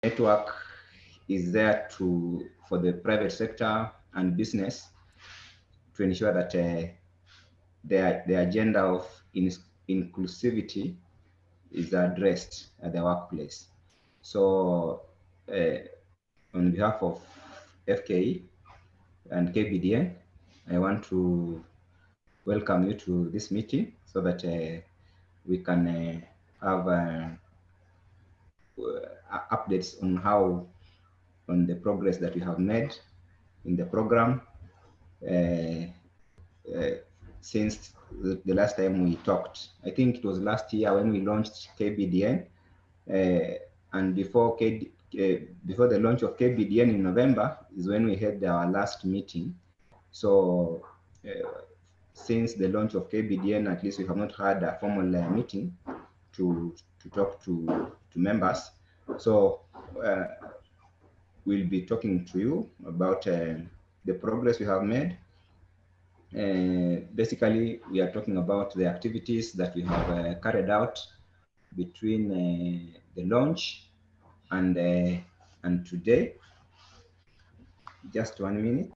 network is there for the private sector and business to ensure that the agenda of inclusivity is addressed at the workplace. So on behalf of FKE and KBDN, I want to welcome you to this meeting so that we can have updates on the progress that we have made in the program since the last time we talked. I think it was last year when we launched KBDN, and before the launch of KBDN in November is when we had our last meeting. So since the launch of KBDN, at least we have not had a formal meeting to talk to members. So we'll be talking to you about the progress we have made. Basically, we are talking about the activities that we have carried out between the launch and today. Just 1 minute.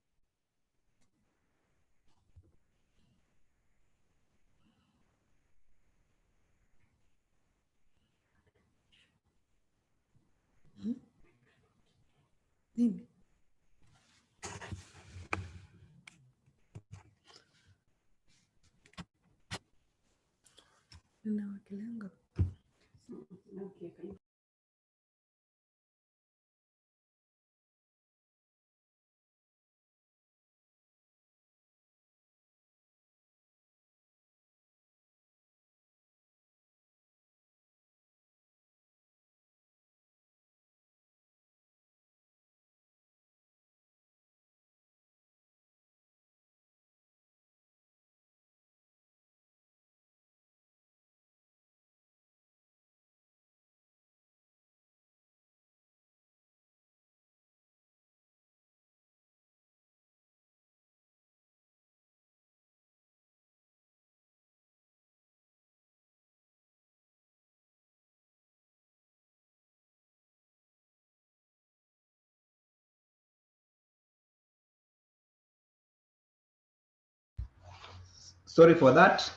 Sorry for that.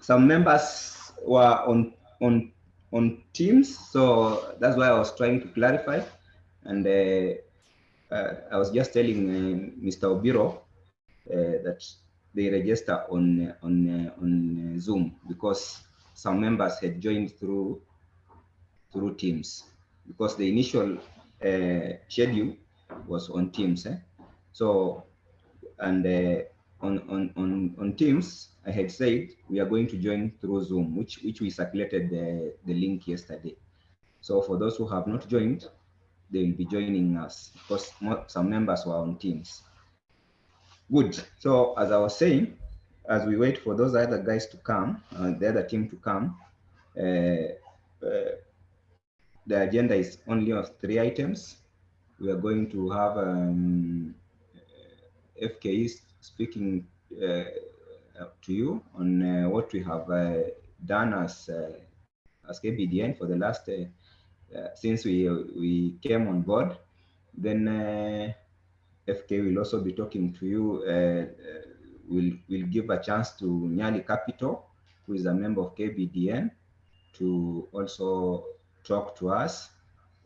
Some members were on Teams, so that's why I was trying to clarify. And I was just telling Mr. Obiro that they register on Zoom because some members had joined through Teams because the initial schedule was on Teams. So, and on Teams, I had said we are going to join through Zoom, which we circulated the link yesterday. So for those who have not joined, they will be joining us because some members were on Teams. Good. So as I was saying, as we wait for those other guys to come, the other team to come, the agenda is only of 3 items. We are going to have FKE speaking to you on what we have done as KBDN for the last since we came on board. Then FK will also be talking to you. We'll give a chance to Nyali Capital, who is a member of KBDN, to also talk to us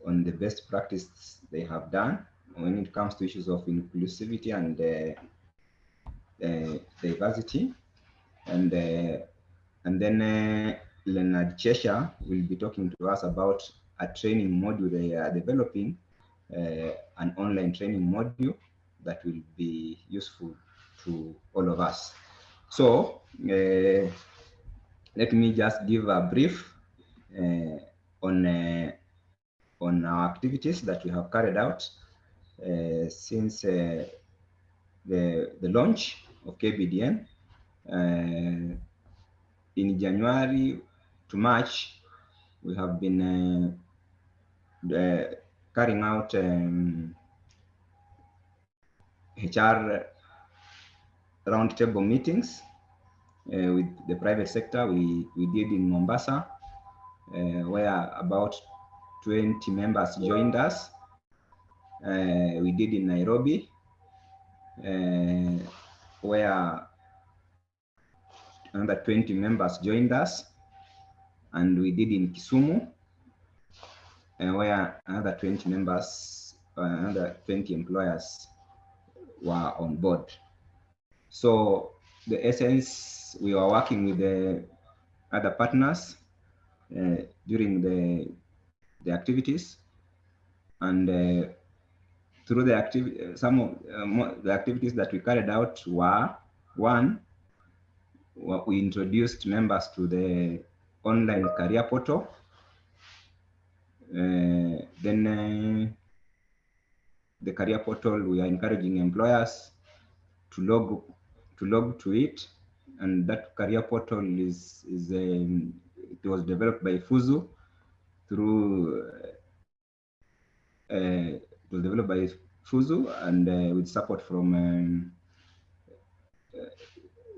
on the best practice they have done when it comes to issues of inclusivity and diversity. And then Leonard Chesire will be talking to us about a training module they are developing, an online training module that will be useful to all of us. So let me just give a brief on our activities that we have carried out since the launch of KBDN. In January to March, we have been carrying out HR roundtable meetings with the private sector. We did in Mombasa, where about 20 members joined us. We did in Nairobi, where another 20 members joined us, and we did in Kisumu, where another 20 members, another 20 employers were on board. So the essence, we were working with the other partners during the activities, and through the some of the activities that we carried out were, one, we introduced members to the online career portal. Then the career portal, we are encouraging employers to log to it, and that career portal it was developed by Fuzu through it was developed by Fuzu, and with support from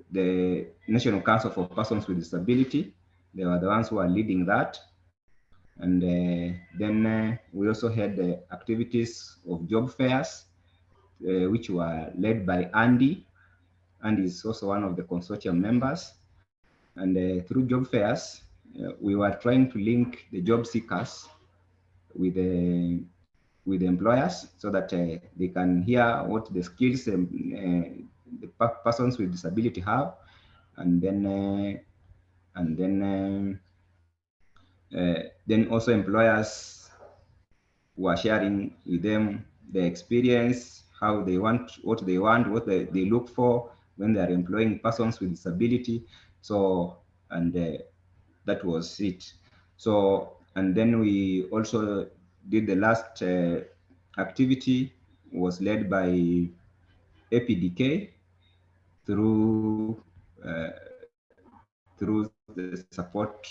the National Council for Persons with Disability. They were the ones who are leading that. And then we also had activities of job fairs, which were led by Andy. Andy is also one of the consortium members. And through job fairs, we were trying to link the job seekers with the employers, so that they can hear what the skills the persons with disability have, and then also employers were sharing with them their experience, how they want, what they look for when they are employing persons with disability. So, and that was it. So, and then we also did the last activity, was led by APDK through the support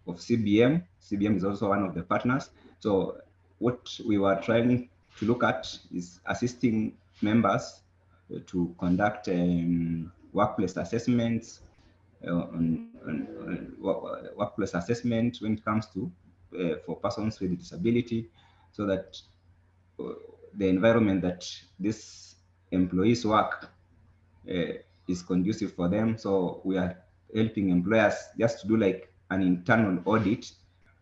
of CBM. CBM is also one of the partners. So what we were trying to look at is assisting members to conduct workplace assessments, workplace assessment when it comes to for persons with disability, so that the environment that these employees work is conducive for them. So we are helping employers just to do like an internal audit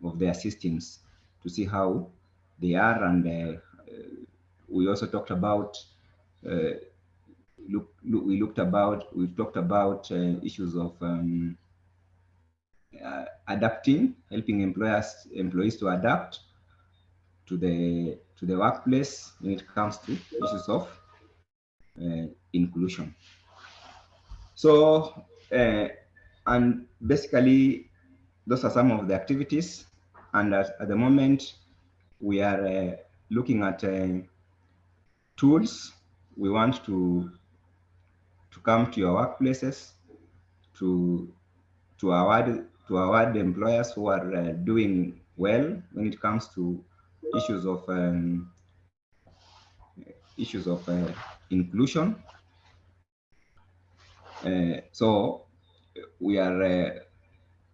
of their systems to see how they are. And we also talked about we talked about issues of adapting, helping employees to adapt to the workplace when it comes to issues of inclusion. So and basically those are some of the activities, and at the moment we are looking at tools. We want to come to your workplaces to award employers who are doing well when it comes to issues of inclusion. So we are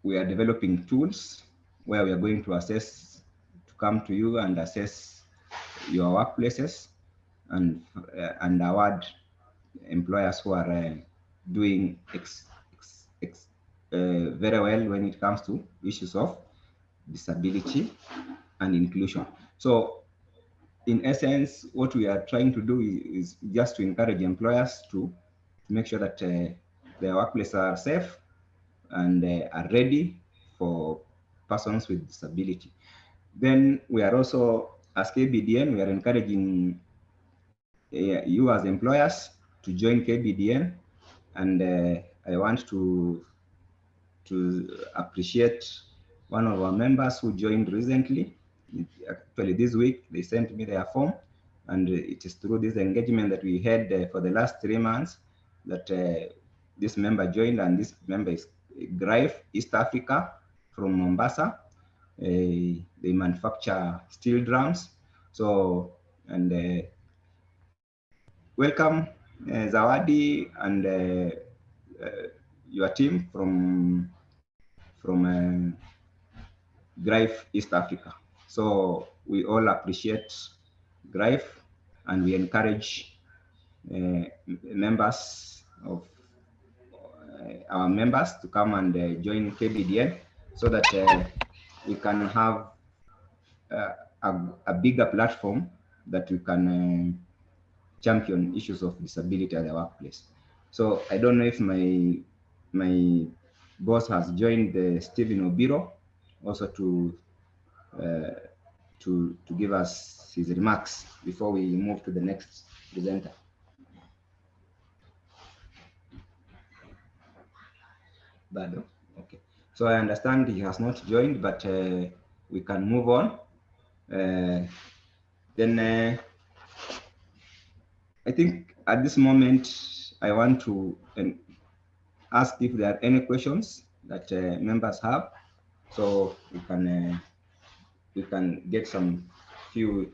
developing tools where we are going to come to you and assess your workplaces and award employers who are doing very well when it comes to issues of disability and inclusion. So in essence, what we are trying to do is just to encourage employers to make sure that their workplaces are safe and are ready for persons with disability. Then we are also, as KBDN, we are encouraging you as employers to join KBDN, and I want to appreciate one of our members who joined recently. Actually, this week they sent me their form, and it is through this engagement that we had for the last 3 months that this member joined, and this member is Greif East Africa from Mombasa. They manufacture steel drums. So, and welcome Zawadi and your team from Greif East Africa. So we all appreciate GRIFE, and we encourage members of our members to come and join KBDN so that we can have a bigger platform that we can champion issues of disability at the workplace. So I don't know if my boss has joined Stephen Obiro also to give us his remarks before we move to the next presenter. Bado? Okay. So I understand he has not joined, but we can move on. Then I think at this moment, I want to ask if there are any questions that members have, so we can get some few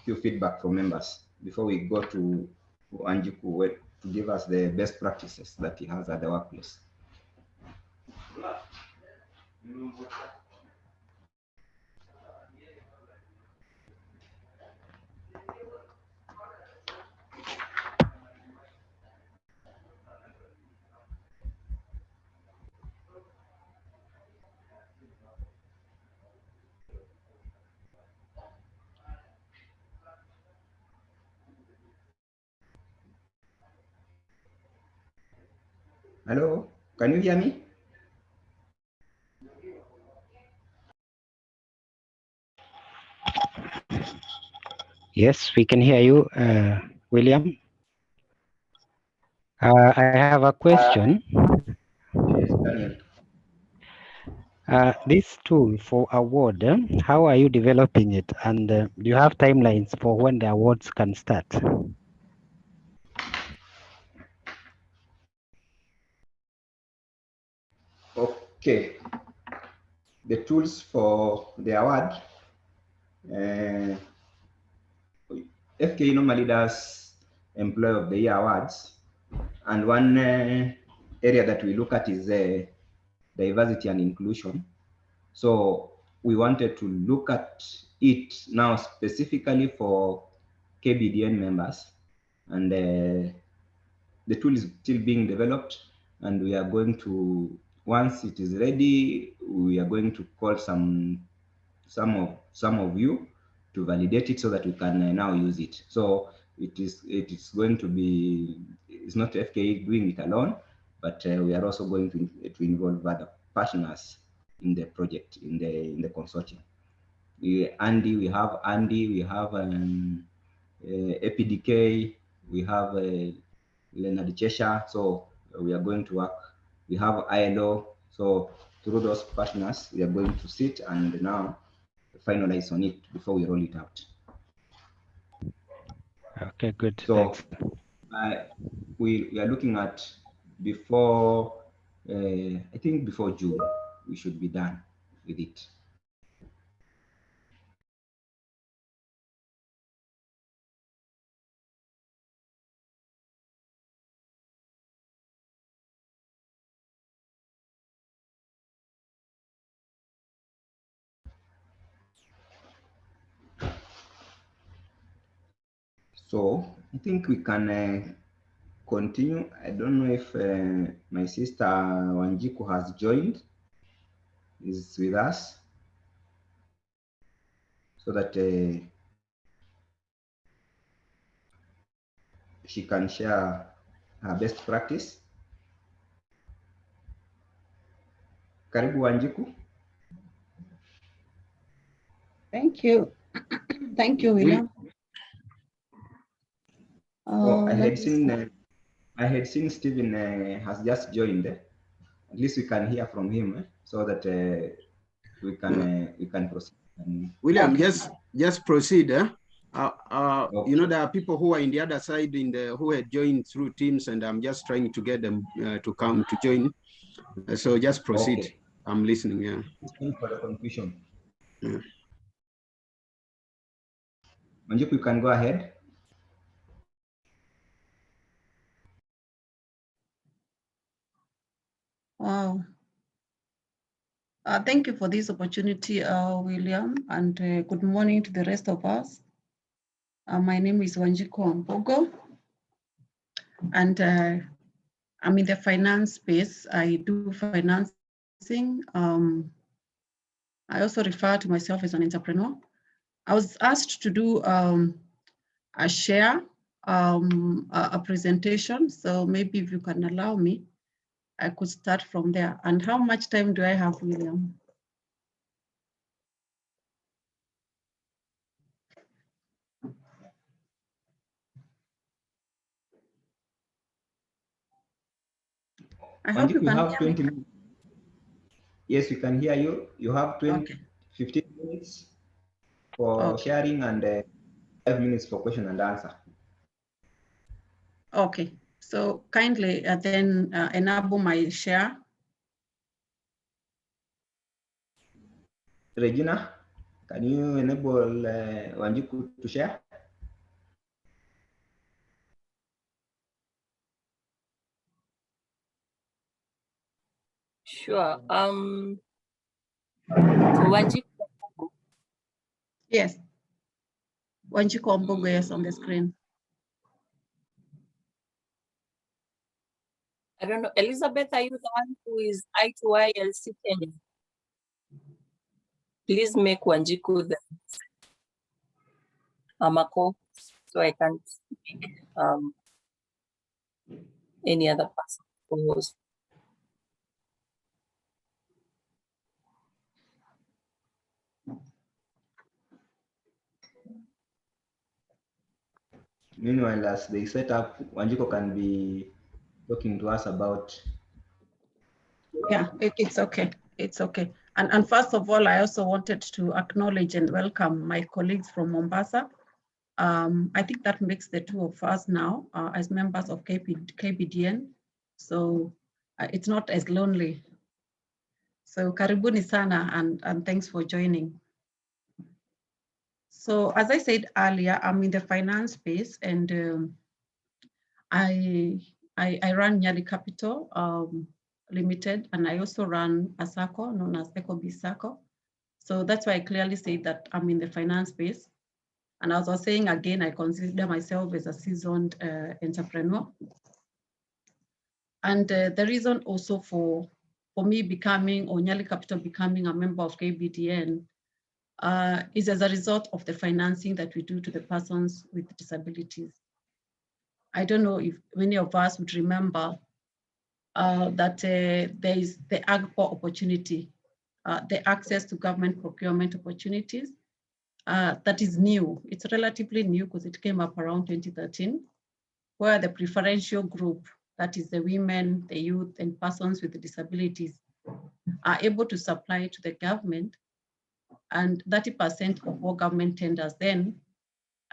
feedback from members before we go to Wanjiku to give us the best practices that he has at the workplace. Hello, can you hear me? Yes, we can hear you, William. I have a question. Yes, Daniel. This tool for award, how are you developing it? And do you have timelines for when the awards can start? Okay. The tools for the award, FKE normally does Employee of the Year awards, and one area that we look at is diversity and inclusion. So we wanted to look at it now specifically for KBDN members, and the tool is still being developed, and we are going to, once it is ready, we are going to call some of you to validate it so that we can now use it. So it is going to be, it's not FKE doing it alone, but we are also going to involve other partners in the project, in the consortium. We have Andy, we have APDK, we have Leonard Chesire. So we are going to work. We have ILO. So through those partners, we are going to sit and now finalize on it before we roll it out. Okay, good. So Thanks. We are looking at before, I think before June, we should be done with it. So I think we can continue. I don't know if my sister Wanjiku has joined, is with us, so that she can share her best practice. Karibu Wanjiku. Thank you. Thank you, William. I had seen Stephen has just joined. At least we can hear from him, so that we can proceed. William, just proceed. Okay. You know, there are people who are in the other side who had joined through Teams, and I'm just trying to get them to come to join. So just proceed. Okay. I'm listening. Yeah. Thank you for the confusion. Yeah. Wanjiku, you can go ahead. Thank you for this opportunity, William, and good morning to the rest of us. My name is Wanjiku Wambugu, and I'm in the finance space. I do financing. I also refer to myself as an entrepreneur. I was asked to do a share, a presentation. So maybe if you can allow me, I could start from there. And how much time do I have, William? I hope you can hear 20 minutes. Yes, we can hear you. You have 20, okay. 15 minutes for sharing and 5 minutes for question and answer. Okay, so kindly then enable my share. Regina, can you enable Wanjiku to share? Sure. Wanjiku. Yes. Wanjiku Wambugu, yes, on the screen. I don't know. Elizabeth, are you the one who is I2ILC Kenya? Please make Wanjiku the Amako so I can't speak any other person. Meanwhile, as they set up, Wanjiku can be talking to us about. Yeah, it's okay. It's okay. And first of all, I also wanted to acknowledge and welcome my colleagues from Mombasa. I think that makes the two of us now as members of KBDN. So it's not as lonely. So karibuni sana and thanks for joining. So as I said earlier, I'm in the finance space and I run Nyali Capital Limited, and I also run a SACCO known as EcoB SACCO. So that's why I clearly say that I'm in the finance space. And as I was saying again, I consider myself as a seasoned entrepreneur. And the reason also for me becoming, or Nyali Capital becoming a member of KBDN is as a result of the financing that we do to the persons with disabilities. I don't know if many of us would remember that there is the AGPO opportunity, the access to government procurement opportunities that is new. It's relatively new because it came up around 2013, where the preferential group, that is the women, the youth, and persons with disabilities, are able to supply to the government, and 30% of all government tenders then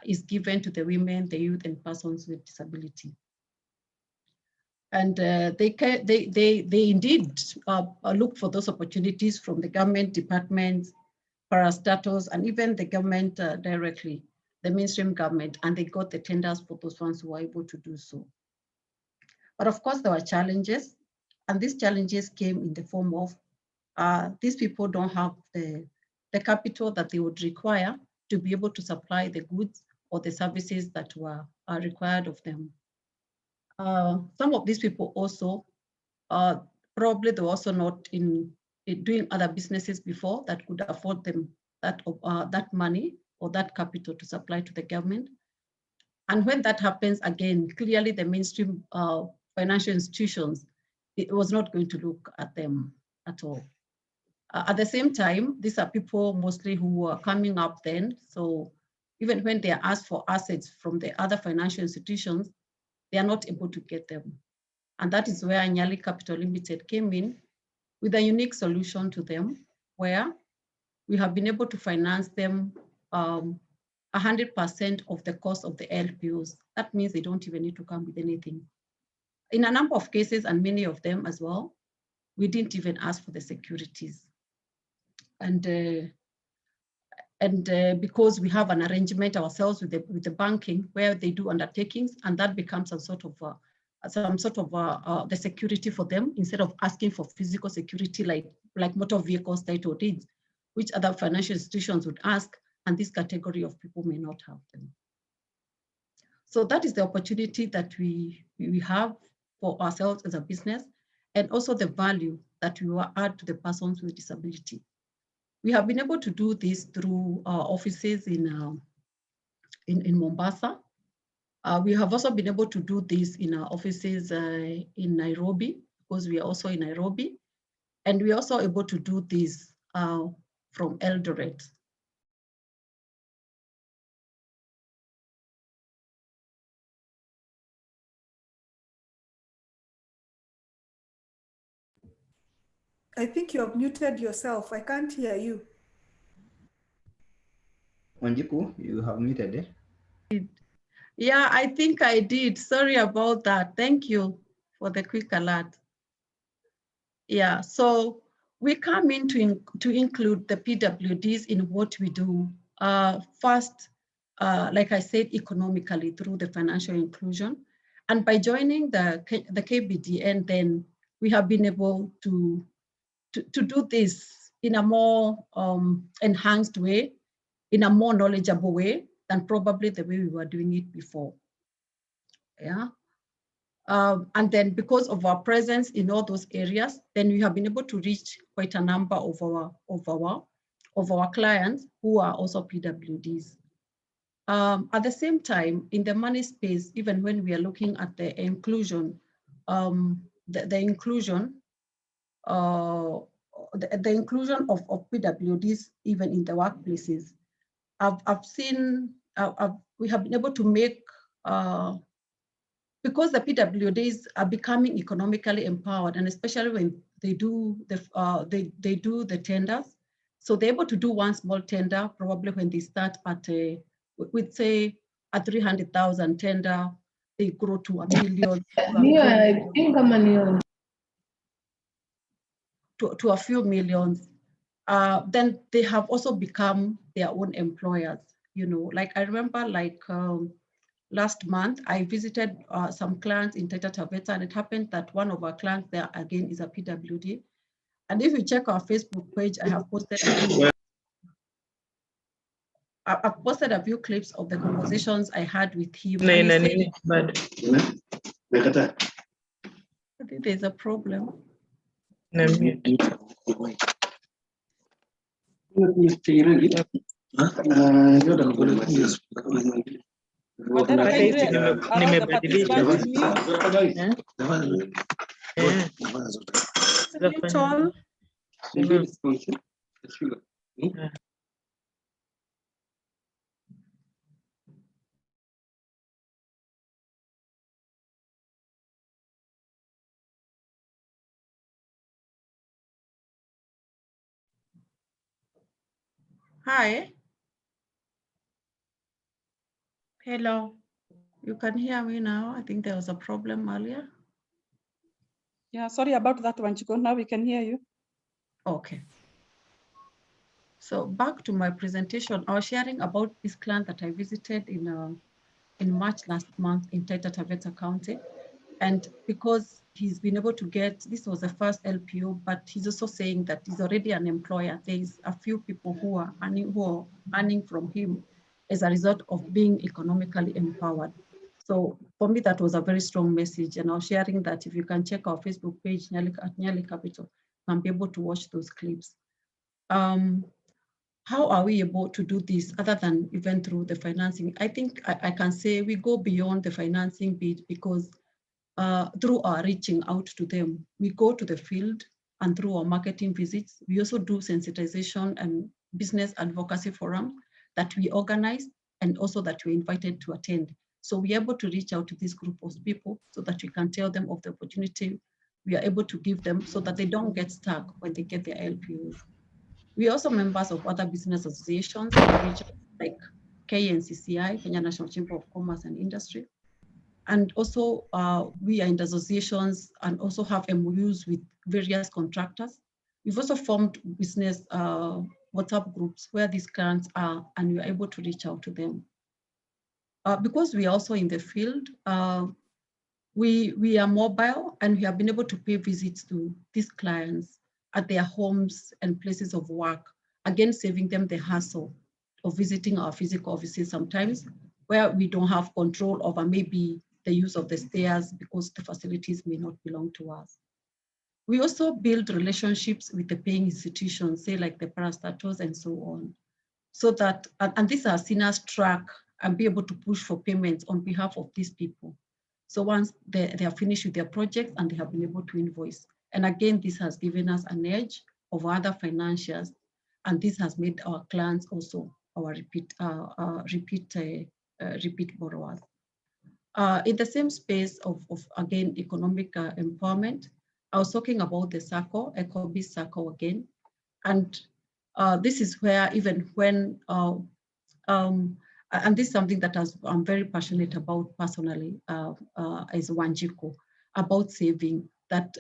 is given to the women, the youth, and persons with disability. And they indeed look for those opportunities from the government departments, parastatals, and even the government directly, the mainstream government, and they got the tenders for those ones who were able to do so. But of course, there were challenges, and these challenges came in the form of these people don't have the capital that they would require to be able to supply the goods or the services that were required of them. Some of these people also, probably they were also not in doing other businesses before that could afford them that money or that capital to supply to the government. And when that happens, again, clearly the mainstream financial institutions, it was not going to look at them at all. At the same time, these are people mostly who are coming up then. So even when they are asked for assets from the other financial institutions, they are not able to get them. And that is where Nyali Capital Limited came in with a unique solution to them, where we have been able to finance them 100% of the cost of the LPOs. That means they don't even need to come with anything. In a number of cases, and many of them as well, we didn't even ask for the securities. And because we have an arrangement ourselves with the banking where they do undertakings, and that becomes a sort of some sort of the security for them instead of asking for physical security like motor vehicles, title deeds, which other financial institutions would ask, and this category of people may not have them. So that is the opportunity that we have for ourselves as a business, and also the value that we will add to the persons with disability. We have been able to do this through our offices in Mombasa. We have also been able to do this in our offices in Nairobi, because we are also in Nairobi. And we are also able to do this from Eldoret. I think you have muted yourself. I can't hear you. Wanjiku, you have muted it. Yeah, I think I did. Sorry about that. Thank you for the quick alert. Yeah, so we come in to include the PWDs in what we do. First, like I said, economically through the financial inclusion. And by joining the KBDN, then we have been able to do this in a more enhanced way, in a more knowledgeable way than probably the way we were doing it before. Yeah. And then because of our presence in all those areas, then we have been able to reach quite a number of our clients who are also PWDs. At the same time, in the money space, even when we are looking at the inclusion, the inclusion of PWDs even in the workplaces, we have been able to make because the PWDs are becoming economically empowered, and especially when they do the tenders. So they're able to do one small tender, probably when they start at we'd say a 300,000 tender, they grow to a million, to a few millions. Then they have also become their own employers. You know, like I remember, like last month, I visited some clients in Taita Taveta, and it happened that one of our clients there again is a PWD. And if you check our Facebook page, I have posted I've posted a few clips of the conversations I had with him. I think there's a problem. Hi. Hello. You can hear me now. I think there was a problem earlier. Yeah, sorry about that, Wanjiku. Now we can hear you. Okay. So back to my presentation, I was sharing about this client that I visited in March last month in Taita Taveta County. And because he's been able to get, this was the first LPO, but he's also saying that he's already an employer. There's a few people who are earning from him as a result of being economically empowered. So for me, that was a very strong message. And I was sharing that if you can check our Facebook page, at Nyali Capital, and be able to watch those clips. How are we able to do this other than even through the financing? I think I can say we go beyond the financing bit, because through our reaching out to them, we go to the field, and through our marketing visits, we also do sensitization and business advocacy forums that we organize, and also that we're invited to attend. So we're able to reach out to this group of people so that we can tell them of the opportunity we are able to give them, so that they don't get stuck when they get their LPOs. We are also members of other business associations in the region, like KNCCI, Kenya National Chamber of Commerce and Industry. And also we are in associations and also have MOUs with various contractors. We've also formed business WhatsApp groups where these clients are, and we're able to reach out to them. Because we are also in the field, We are mobile, and we have been able to pay visits to these clients at their homes and places of work, again, saving them the hassle of visiting our physical offices sometimes, where we don't have control over maybe the use of the stairs because the facilities may not belong to us. We also build relationships with the paying institutions, say like the parastatals and so on, so that, and these are seen as track and be able to push for payments on behalf of these people. So once they are finished with their projects and they have been able to invoice. And again, this has given us an edge over other financiers, and this has made our clients also our repeat borrowers. In the same space of again, economic empowerment, I was talking about the circle, EcoBiz circle again. And this is where even when, and this is something that I'm very passionate about personally as Wanjiku, about saving, that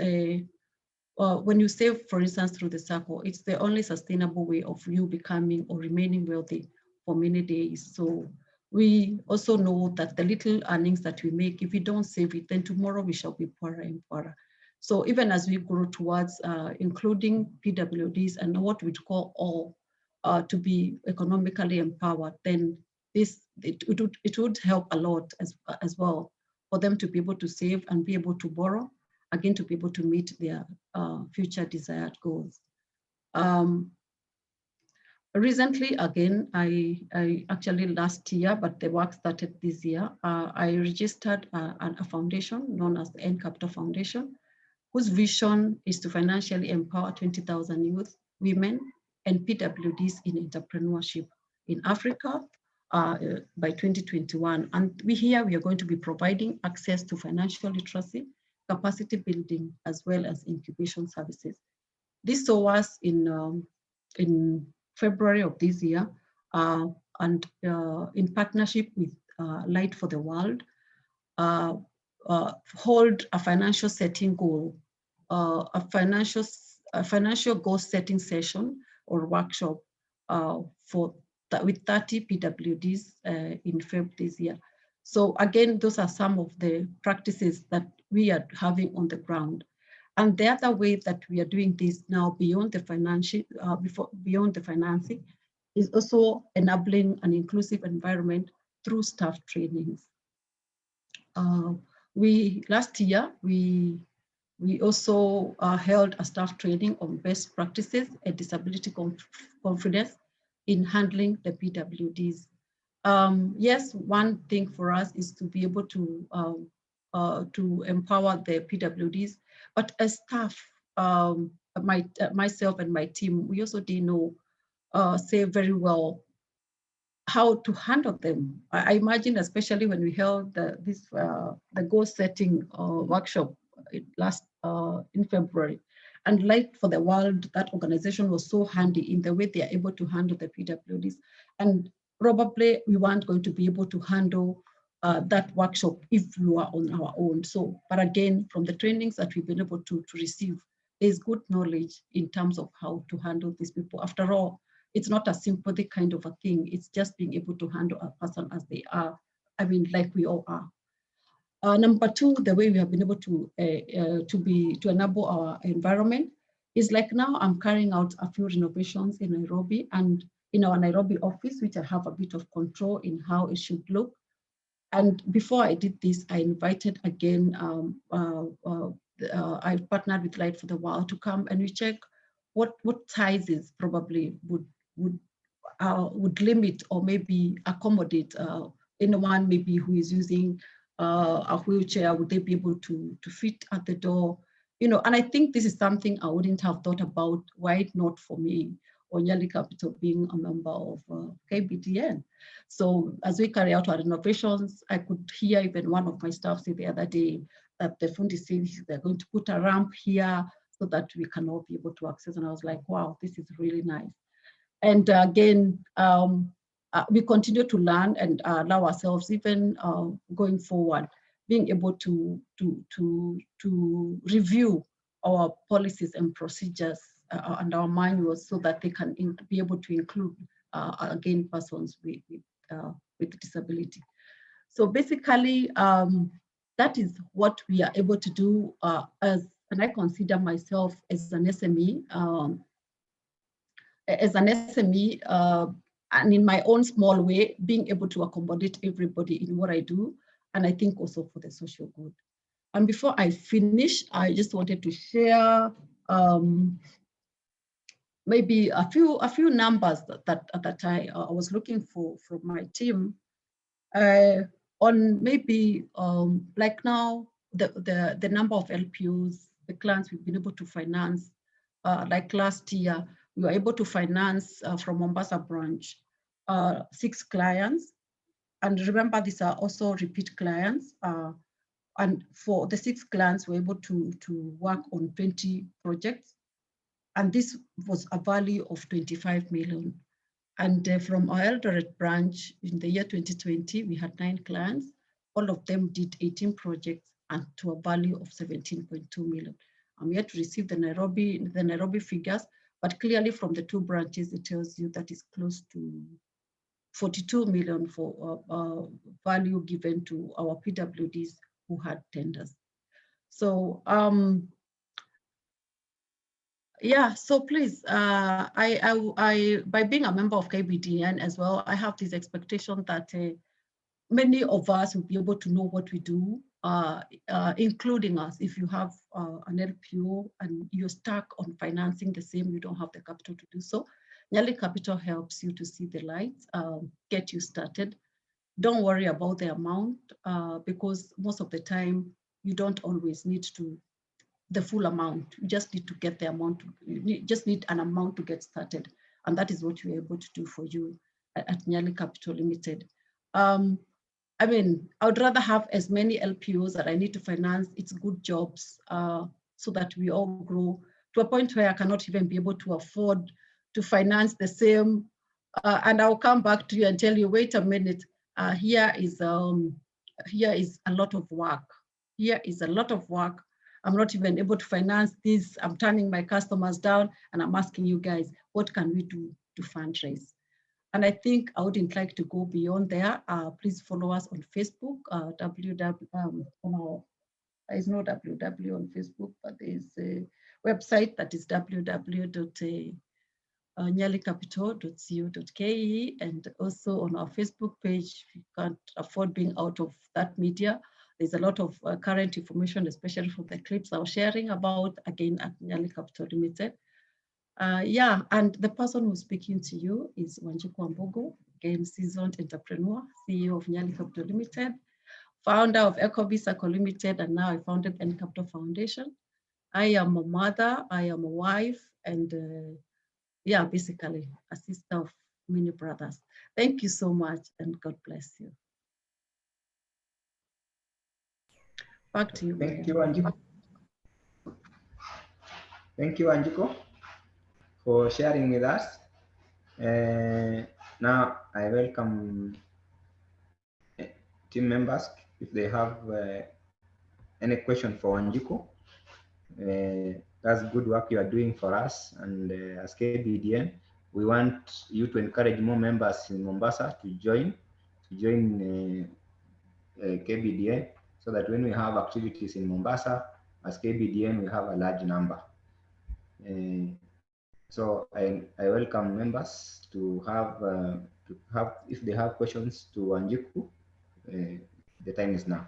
when you save, for instance, through the circle, it's the only sustainable way of you becoming or remaining wealthy for many days. So we also know that the little earnings that we make, if we don't save it, then tomorrow we shall be poorer and poorer. So even as we grow towards including PWDs and what we'd call all to be economically empowered, then it would help a lot as well for them to be able to save and be able to borrow, again, to be able to meet their future desired goals. Recently, again, I actually last year, but the work started this year, I registered a foundation known as the N Capital Foundation, whose vision is to financially empower 20,000 youth, women, and PWDs in entrepreneurship in Africa by 2021. And we are going to be providing access to financial literacy, capacity building, as well as incubation services. This saw us in February of this year, and in partnership with Light for the World, hold a financial setting goal, a financial goal setting session or workshop with 30 PWDs in February this year. So again, those are some of the practices that we are having on the ground. And the other way that we are doing this now beyond the financial, beyond the financing, is also enabling an inclusive environment through staff trainings. Last year, we also held a staff training on best practices and disability confidence in handling the PWDs. Yes, one thing for us is to be able to empower the PWDs, but as staff, myself and my team, we also didn't know, say very well how to handle them. I imagine, especially when we held the goal setting workshop in February, and Light for the World, that organization was so handy in the way they are able to handle the PWDs. And probably we weren't going to be able to handle that workshop if we were on our own. So, but again, from the trainings that we've been able to receive, there's good knowledge in terms of how to handle these people. After all, it's not a sympathy kind of a thing. It's just being able to handle a person as they are. I mean, like we all are. Number two, the way we have been able to enable our environment is like now I'm carrying out a few renovations in Nairobi, and in our Nairobi office, which I have a bit of control in how it should look. And before I did this, I invited again, I partnered with Light for the World to come and we check what sizes probably would limit or maybe accommodate anyone maybe who is using a wheelchair. Would they be able to fit at the door? You know, and I think this is something I wouldn't have thought about were it not for me or Nyali Capital being a member of KBDN. So as we carry out our renovations, I could hear even one of my staff say the other day that the fundi says they're going to put a ramp here so that we can all be able to access. And I was like, wow, this is really nice. And again, we continue to learn and allow ourselves, even going forward, being able to review our policies and procedures and our manuals so that they can be able to include, again, persons with disability. So basically, that is what we are able to do and I consider myself as an SME, and in my own small way, being able to accommodate everybody in what I do, and I think also for the social good. And before I finish, I just wanted to share maybe a few numbers that I was looking for from my team on maybe like now the number of LPOs, the clients we've been able to finance. Like last year, we were able to finance from Mombasa branch 6 clients, and remember these are also repeat clients. And for the 6 clients, we're able to work on 20 projects. And this was a value of 25 million. And from our Eldoret branch in the year 2020, we had 9 clients. All of them did 18 projects and to a value of 17.2 million. I'm yet to receive the Nairobi figures, but clearly from the 2 branches, it tells you that is close to 42 million for value given to our PWDs who had tenders. So yeah, so please, by being a member of KBDN as well, I have this expectation that many of us will be able to know what we do, including us. If you have an LPO and you're stuck on financing the same, you don't have the capital to do so, Nyali Capital helps you to see the lights, get you started. Don't worry about the amount because most of the time you don't always need the full amount. You just need to get the amount. You just need an amount to get started. And that is what we're able to do for you at Nyali Capital Limited. I mean, I would rather have as many LPOs that I need to finance. It's good jobs so that we all grow to a point where I cannot even be able to afford to finance the same. And I'll come back to you and tell you, wait a minute, here is a lot of work. Here is a lot of work. I'm not even able to finance this. I'm turning my customers down, and I'm asking you guys, what can we do to fundraise? And I think I wouldn't like to go beyond there. Please follow us on Facebook, there's no www on Facebook, but there's a website that is www.nyalicapital.co.ke, and also on our Facebook page. If you can't afford being out of that media, there's a lot of current information, especially from the clips I was sharing about, again, at Nyali Capital Limited. Yeah, and the person who's speaking to you is Wanjiku Wambugu, again, seasoned entrepreneur, CEO of Nyali Capital Limited, founder of Ecobi Circle Limited, and now I founded N Capital Foundation. I am a mother, I am a wife, and yeah, basically a sister of many brothers. Thank you so much, and God bless you. Back to you. Thank you, Wanjiku. Thank you, Wanjiku, for sharing with us. Now I welcome team members if they have any question for Wanjiku. That's good work you are doing for us, and as KBDN, we want you to encourage more members in Mombasa to join KBDN, so that when we have activities in Mombasa, as KBDN, we have a large number. So I welcome members to have if they have questions to Wanjiku, the time is now.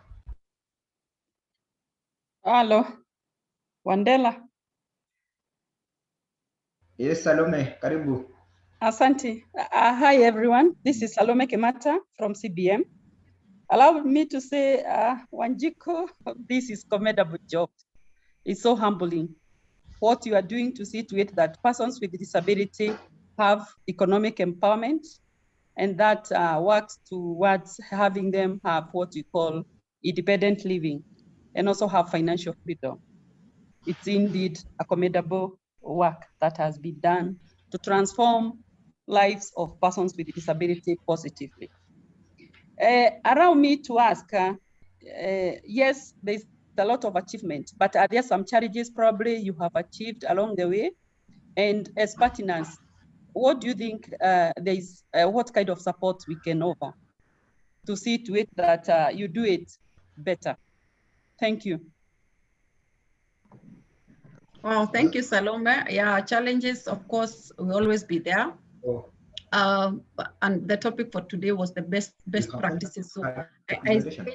Hello, Wandela. Yes, Salome, karibu. Asante. Hi, everyone. This is Salome Kemata from CBM. Allow me to say, Wanjiku, this is commendable job. It's so humbling. What you are doing to see to it that persons with disability have economic empowerment, and that works towards having them have what you call independent living, and also have financial freedom. It's indeed a commendable work that has been done to transform lives of persons with disability positively. Allow me to ask, yes, there's a lot of achievement, but are there some challenges probably you have achieved along the way? And as partners, what do you think what kind of support we can offer to see to it that you do it better? Thank you. Well, thank you, Salome. Yeah, challenges, of course, will always be there. Oh. And the topic for today was the best practices. So I Presentation.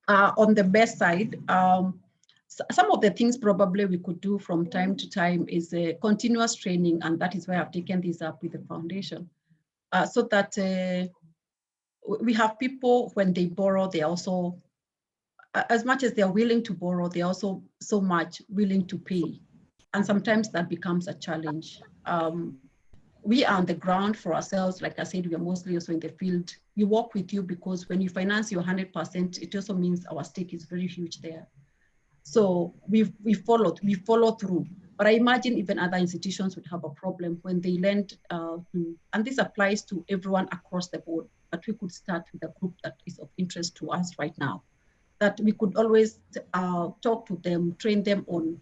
on the best side, some of the things probably we could do from time to time is a continuous training, and that is why I've taken this up with the foundation, so that we have people, when they borrow, they also, as much as they're willing to borrow, they're also so much willing to pay. And sometimes that becomes a challenge. We are on the ground for ourselves. Like I said, we are mostly also in the field. We work with you because when you finance your 100%, it also means our stake is very huge there. So we follow through. But I imagine even other institutions would have a problem when they lend and this applies to everyone across the board, but we could start with a group that is of interest to us right now, that we could always talk to them, train them on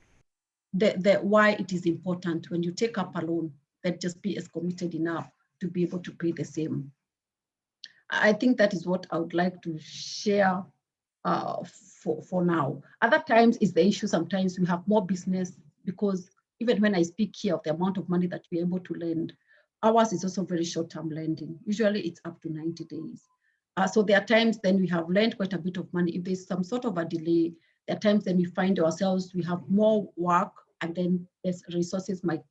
the why it is important when you take up a loan, that just be as committed enough to be able to pay the same. I think that is what I would like to share for now. Other times is the issue, sometimes we have more business, because even when I speak here of the amount of money that we're able to lend, ours is also very short-term lending. Usually it's up to 90 days. So there are times then we have lent quite a bit of money. If there's some sort of a delay, there are times then we find ourselves, we have more work, and then as resources might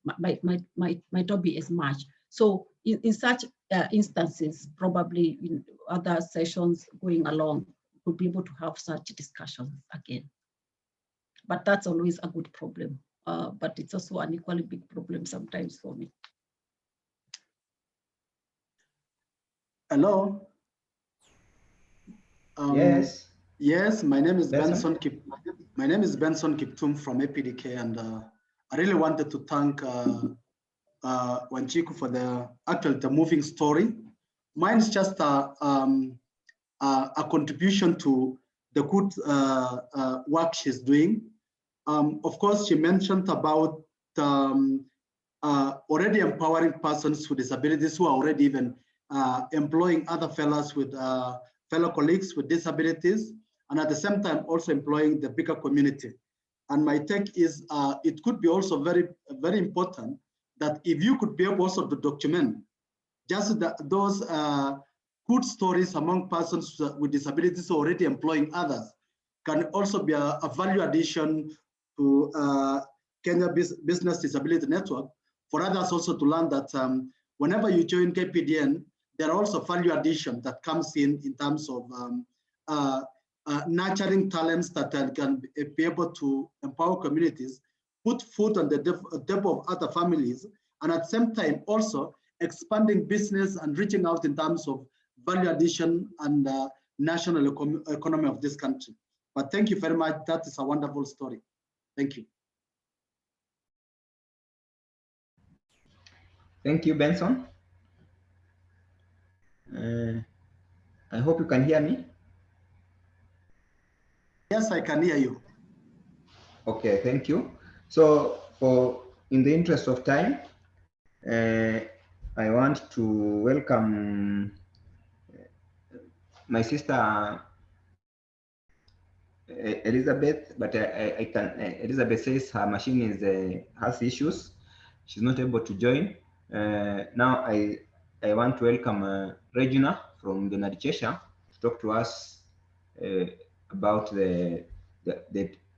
not be as much. So in such instances, probably in other sessions going along, we'll be able to have such discussions again. But that's always a good problem. But it's also an equally big problem sometimes for me. Hello. Yes. Yes, my name is Benson. My name is Benson Kiptum from APDK, and I really wanted to thank Wanjiku for the moving story. Mine is just a contribution to the good work she's doing. Of course, she mentioned about already empowering persons with disabilities who are already even employing other fellow colleagues with disabilities, and at the same time also employing the bigger community. And my take is it could be also very, very important that if you could be able also to document just those good stories among persons with disabilities already employing others, can also be a value addition to Kenya Business Disability Network, for others also to learn that whenever you join KBDN, there are also value addition that comes in terms of nurturing talents that can be able to empower communities, put food on the table of other families, and at the same time also expanding business and reaching out in terms of value addition and national economy of this country. But thank you very much. That is a wonderful story. Thank you. Thank you, Benson. I hope you can hear me. Yes, I can hear you. Okay, thank you. So, in the interest of time, I want to welcome my sister Elizabeth, but Elizabeth says her machine has issues. She's not able to join. Now I want to welcome Regina from Leonard Chesire to talk to us about the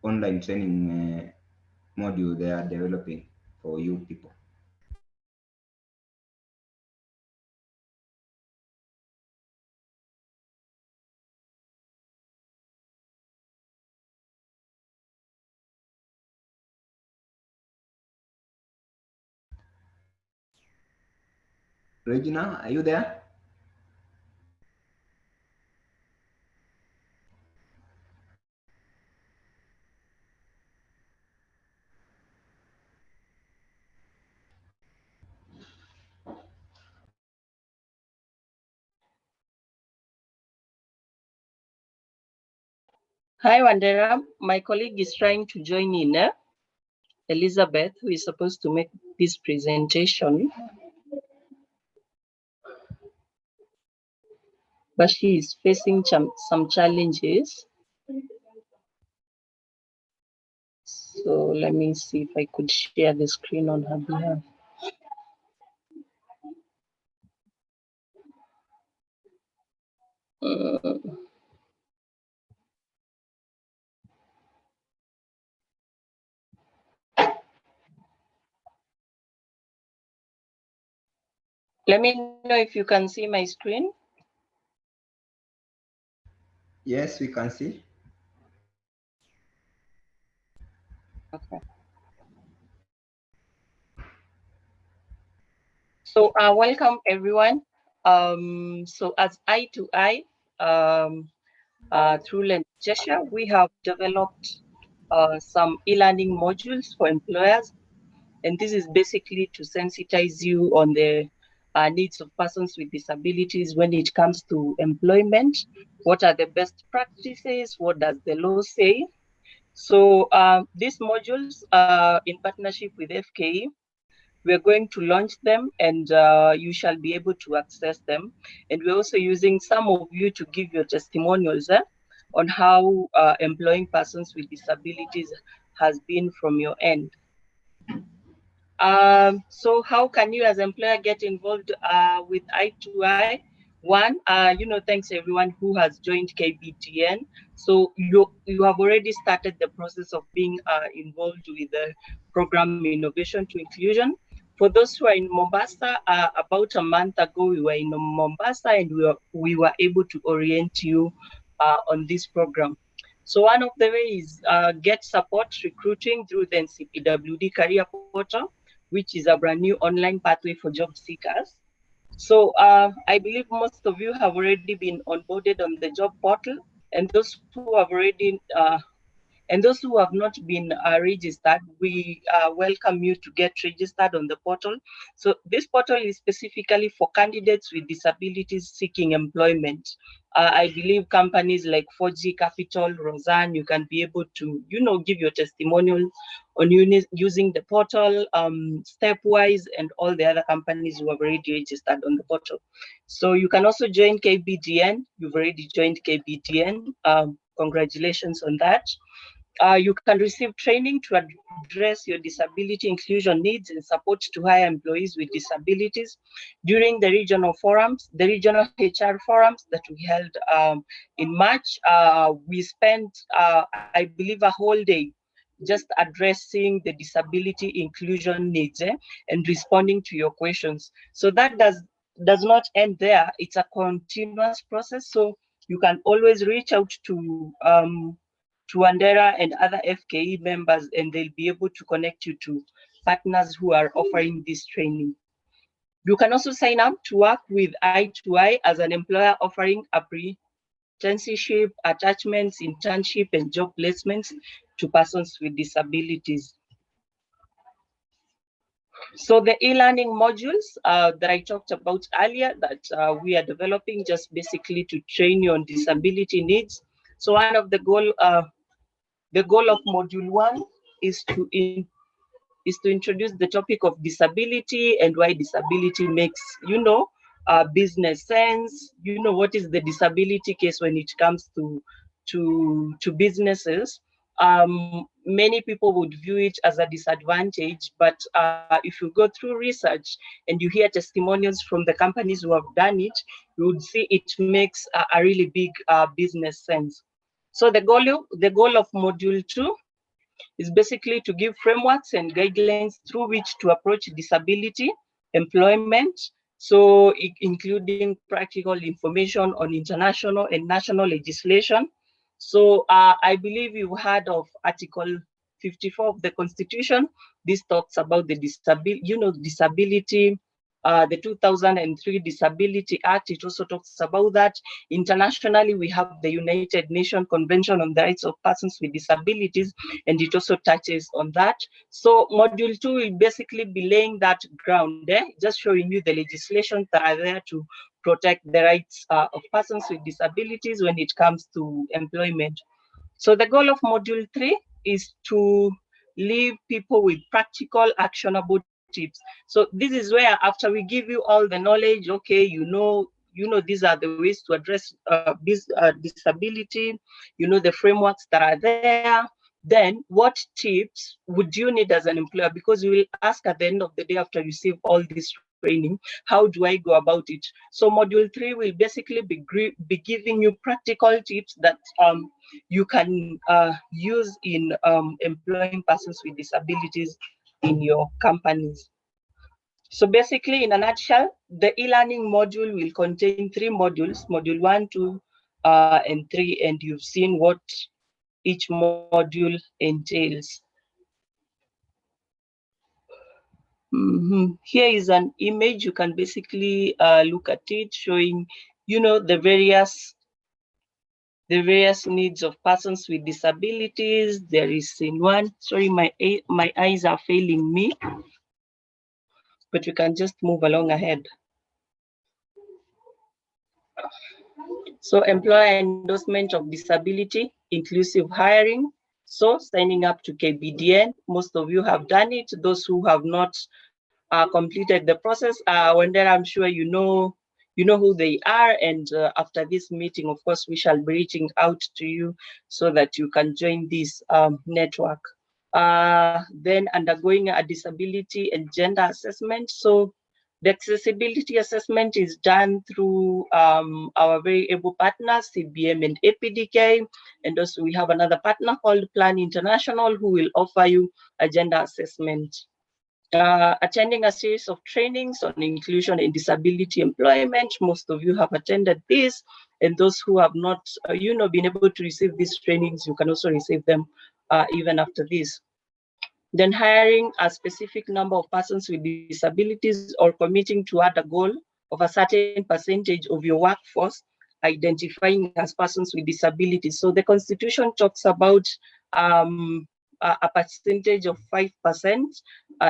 online training module they are developing for you people. Regina, are you there? Hi, Wandera. My colleague is trying to join in, Elizabeth, who is supposed to make this presentation. But she is facing some challenges. So let me see if I could share the screen on her behalf. Let me know if you can see my screen. Yes, we can see. Okay. So welcome everyone. So as eye to eye, through Leonard Chesire, we have developed some e-learning modules for employers. And this is basically to sensitize you on the needs of persons with disabilities when it comes to employment. What are the best practices? What does the law say? So these modules are in partnership with FKE. We're going to launch them and you shall be able to access them. And we're also using some of you to give your testimonials on how employing persons with disabilities has been from your end. So how can you as employer get involved with I2I? One, thanks everyone who has joined KBDN. So you have already started the process of being involved with the program Innovation to Inclusion. For those who are in Mombasa, about a month ago, we were in Mombasa and we were able to orient you on this program. So one of the ways get support recruiting through the NCPWD career portal, which is a brand new online pathway for job seekers. So I believe most of you have already been onboarded on the job portal, and those who have already and those who have not been registered, we welcome you to get registered on the portal. So this portal is specifically for candidates with disabilities seeking employment. I believe companies like 4G Capital, Roseanne, you can be able to, give your testimonial on using the portal, Stepwise, and all the other companies who have already registered on the portal. So you can also join KBDN. You've already joined KBDN. Congratulations on that. You can receive training to address your disability inclusion needs and support to hire employees with disabilities during the regional forums, the regional HR forums that we held in March. We spent, I believe, a whole day just addressing the disability inclusion needs and responding to your questions. So that does not end there. It's a continuous process. So you can always reach out to Wandera and other FKE members, and they'll be able to connect you to partners who are offering this training. You can also sign up to work with I2I as an employer offering apprenticeship, attachments, internship, and job placements to persons with disabilities. So the e-learning modules that I talked about earlier that we are developing just basically to train you on disability needs. So one of the goal of module 1 is to introduce the topic of disability and why disability makes, business sense. What is the disability case when it comes to businesses. Many people would view it as a disadvantage, but if you go through research and you hear testimonials from the companies who have done it, you would see it makes a really big business sense. So the goal of module 2 is basically to give frameworks and guidelines through which to approach disability employment, so including practical information on international and national legislation. So I believe you've heard of Article 54 of the Constitution. This talks about the disability. The 2003 Disability Act, it also talks about that. Internationally, we have the United Nations Convention on the Rights of Persons with Disabilities, and it also touches on that. So module 2 will basically be laying that ground there, just showing you the legislations that are there to protect the rights of persons with disabilities when it comes to employment. So the goal of module 3 is to leave people with practical, actionable tips. So this is where, after we give you all the knowledge, okay, these are the ways to address this disability, the frameworks that are there, Then what tips would you need as an employer? Because you will ask at the end of the day after you receive all this training, how do I go about it? So module 3 will basically be giving you practical tips that you can use in employing persons with disabilities in your companies. So basically, in a nutshell, the e-learning module will contain 3 modules, module 1, 2, and 3, and you've seen what each module entails. Here is an image. You can basically look at it, showing, you know, the various needs of persons with disabilities. There is in one. Sorry, my eyes are failing me, but we can just move along ahead. So employer endorsement of disability, inclusive hiring. So signing up to KBDN, most of you have done it. Those who have not completed the process, Wandera, I'm sure you know who they are. And after this meeting, of course, we shall be reaching out to you so that you can join this network. Then undergoing a disability and gender assessment. So the accessibility assessment is done through our very able partners, CBM and APDK. And also we have another partner called Plan International who will offer you a gender assessment. Attending a series of trainings on inclusion and disability employment. Most of you have attended this, and those who have not, been able to receive these trainings, you can also receive them even after this. Then hiring a specific number of persons with disabilities or committing toward a goal of a certain percentage of your workforce, identifying as persons with disabilities. So the Constitution talks about a percentage of 5%,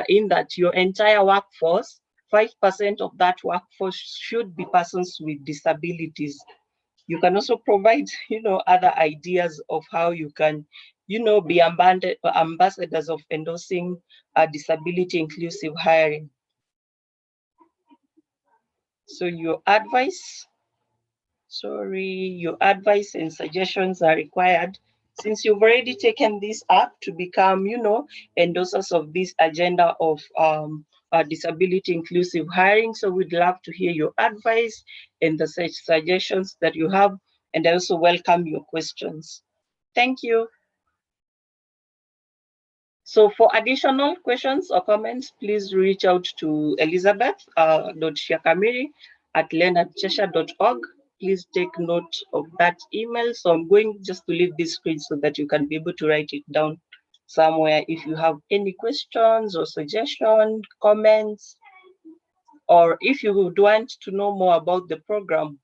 in that your entire workforce, 5% of that workforce should be persons with disabilities. You can also provide, other ideas of how you can, be ambassadors of endorsing disability inclusive hiring. So your advice and suggestions are required, since you've already taken this up to become, endorsers of this agenda of disability inclusive hiring. So we'd love to hear your advice and the suggestions that you have, and I also welcome your questions. Thank you. So for additional questions or comments, please reach out to elizabeth.shiakamiri@leonardchesire.org. Please take note of that email. So I'm going just to leave this screen so that you can be able to write it down somewhere if you have any questions or suggestions, comments, or if you would want to know more about the program.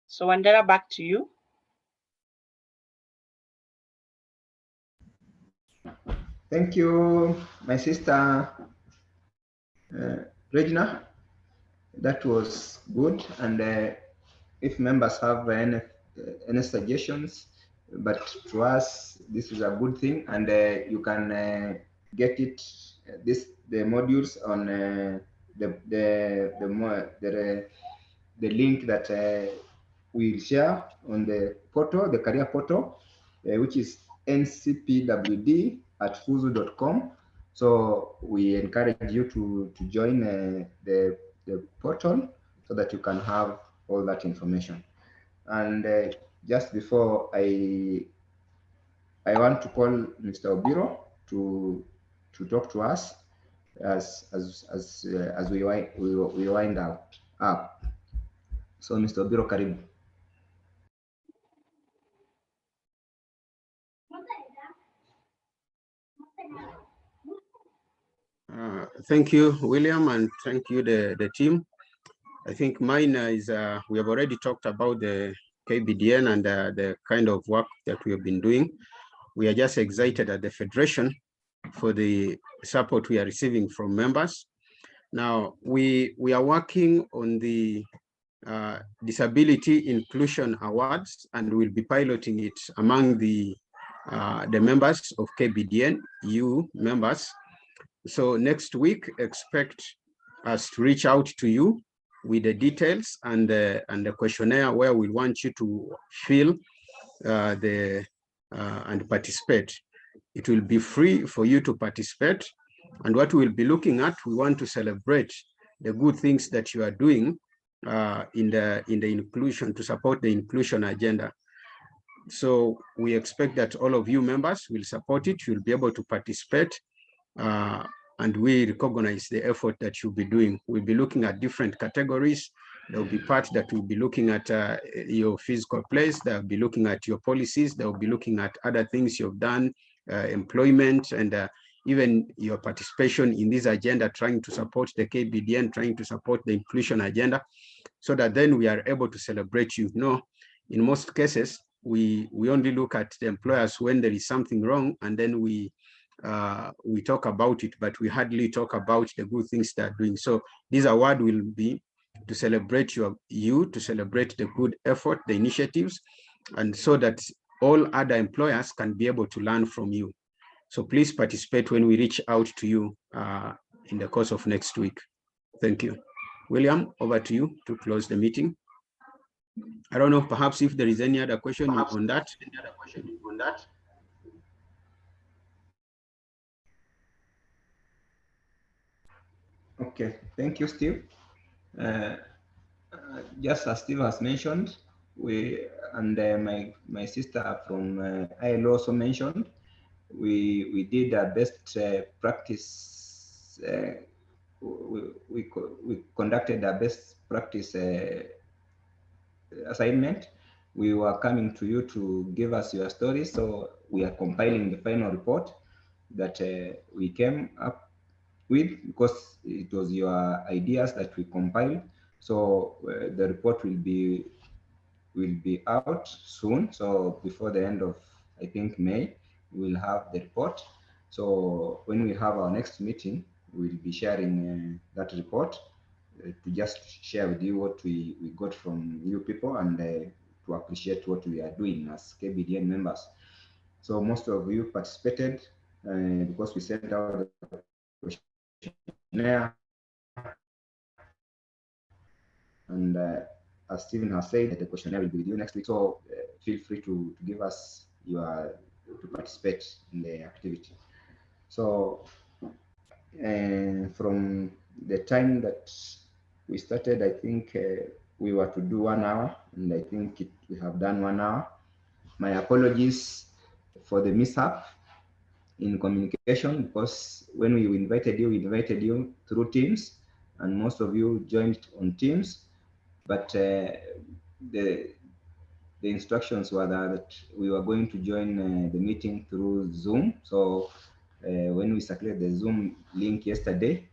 So Wandera, back to you. Thank you, my sister Regina. That was good. And if members have any suggestions, but to us this is a good thing, and you can get it the modules on the link that we'll share on the portal, the career portal, which is ncpwd@fuzu.com. So we encourage you to join the portal so that you can have all that information. And just before I want to call Mr. Obiro to talk to us as we wind up. So Mr. Obiro, karibu. Thank you, William, and thank you, the team. I think mine is, we have already talked about the KBDN and the kind of work that we have been doing. We are just excited at the Federation for the support we are receiving from members. Now, we are working on the Disability Inclusion Awards, and we'll be piloting it among the members of KBDN, you members. So next week, expect us to reach out to you with the details and the questionnaire where we want you to fill the and participate. It will be free for you to participate. And what we'll be looking at, we want to celebrate the good things that you are doing in the inclusion, to support the inclusion agenda. So we expect that all of you members will support it. You'll be able to participate, and we recognize the effort that you'll be doing. We'll be looking at different categories. There will be part that will be looking at your physical place. They'll be looking at your policies. They'll be looking at other things you've done, employment, and even your participation in this agenda, trying to support the KBDN, trying to support the inclusion agenda, so that then we are able to celebrate you. No, in most cases, we only look at the employers when there is something wrong, and then we talk about it, but we hardly talk about the good things they're doing. So this award will be to celebrate you, to celebrate the good effort, the initiatives, and so that all other employers can be able to learn from you. So please participate when we reach out to you in the course of next week. Thank you. William, over to you to close the meeting. I don't know, perhaps if there is any other question on that. Okay, thank you, Steve. Just as Steve has mentioned, we and my sister from ILO also mentioned, we did our best practice. We conducted our best practice assignment. We were coming to you to give us your stories, so we are compiling the final report that we came up with, because it was your ideas that we compiled. So the report will be out soon. So before the end of, I think, May, we will have the report. So when we have our next meeting, we'll be sharing that report to just share with you what we got from you people, and to appreciate what we are doing as KBDN members. So most of you participated because we sent out the questionnaire, and as Stephen has said, the questionnaire will be with you next week. So feel free to give us to participate in the activity. So from the time that we started, I think we were to do 1 hour, and I think we have done 1 hour. My apologies for the mishap in communication, because when we invited you through Teams, and most of you joined on Teams, but the instructions were that we were going to join the meeting through Zoom. So when we circulated the Zoom link yesterday,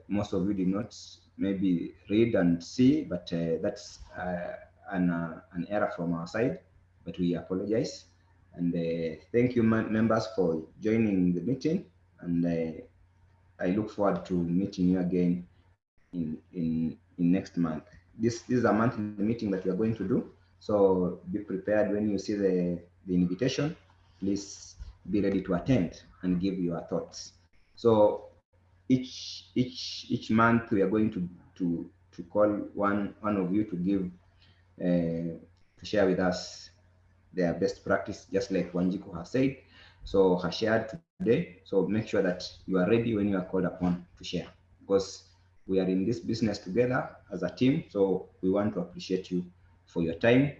most of you did not maybe read and see, but that's an error from our side, but we apologize. And thank you, members, for joining the meeting, and I look forward to meeting you again in next month. This is a monthly meeting that we are going to do, so be prepared. When you see the invitation, please be ready to attend and give your thoughts. So each month we are going to call one of you to give to share with us their best practice, just like Wanjiku has said. So has shared today. So make sure that you are ready when you are called upon to share, because we are in this business together as a team. So we want to appreciate you for your time,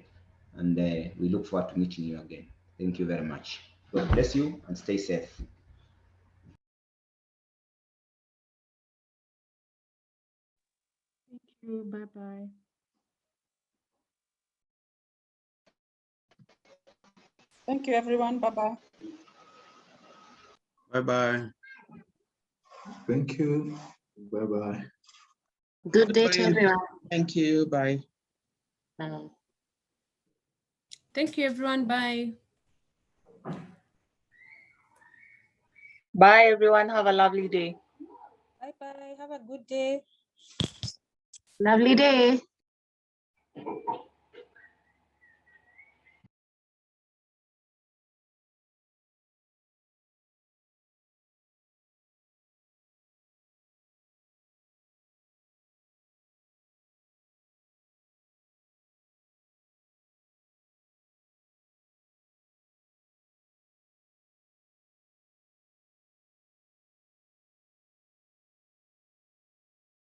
and we look forward to meeting you again. Thank you very much. God bless you and stay safe. Thank you. Bye-bye. Thank you, everyone. Bye-bye. Bye-bye. Thank you. Bye-bye. Good day to everyone. Thank you. Bye. Bye. Thank you, everyone. Bye. Bye, everyone. Have a lovely day. Bye-bye. Have a good day. Lovely day.